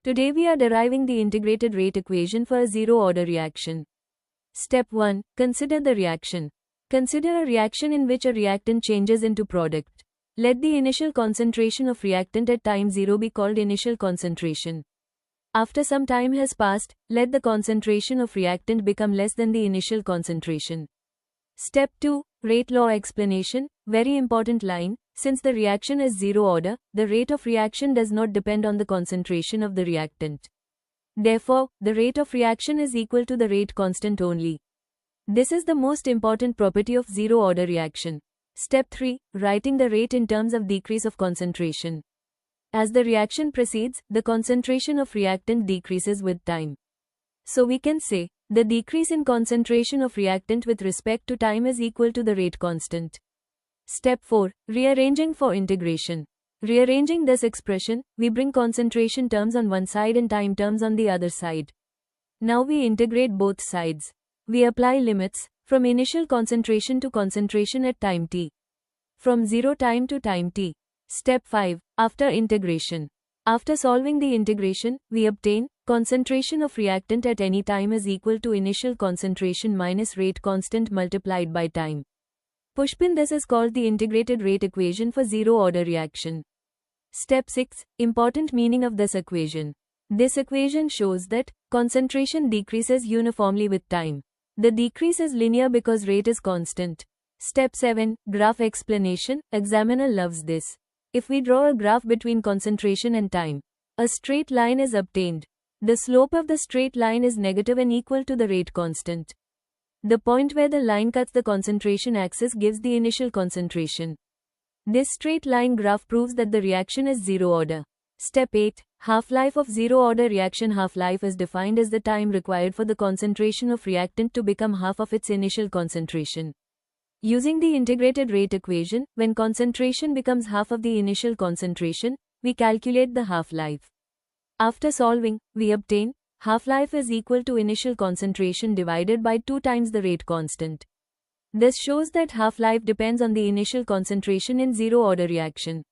Today we are deriving the integrated rate equation for a zero-order reaction. Step 1. Consider the reaction. Consider a reaction in which a reactant changes into product. Let the initial concentration of reactant at time 0 be called initial concentration. After some time has passed, let the concentration of reactant become less than the initial concentration. Step 2. Rate law explanation. Very important line. Since the reaction is zero order, the rate of reaction does not depend on the concentration of the reactant. Therefore, the rate of reaction is equal to the rate constant only. This is the most important property of zero-order reaction. Step 3. Writing the rate in terms of decrease of concentration. As the reaction proceeds, the concentration of reactant decreases with time. So we can say, the decrease in concentration of reactant with respect to time is equal to the rate constant. Step 4. Rearranging for integration. Rearranging this expression, we bring concentration terms on one side and time terms on the other side. Now we integrate both sides. We apply limits, from initial concentration to concentration at time t. From 0 time to time t. Step 5. After integration. After solving the integration, we obtain, concentration of reactant at any time is equal to initial concentration minus rate constant multiplied by time. Pushpin, this is called the integrated rate equation for zero-order reaction. Step 6. Important meaning of this equation. This equation shows that concentration decreases uniformly with time. The decrease is linear because rate is constant. Step 7. Graph explanation. Examiner loves this. If we draw a graph between concentration and time, a straight line is obtained. The slope of the straight line is negative and equal to the rate constant. The point where the line cuts the concentration axis gives the initial concentration. This straight line graph proves that the reaction is zero order. Step 8. Half-life of zero-order reaction. Half-life is defined as the time required for the concentration of reactant to become half of its initial concentration. Using the integrated rate equation, when concentration becomes half of the initial concentration, we calculate the half-life. After solving, we obtain half-life is equal to initial concentration divided by 2 times the rate constant. This shows that half-life depends on the initial concentration in zero-order reaction.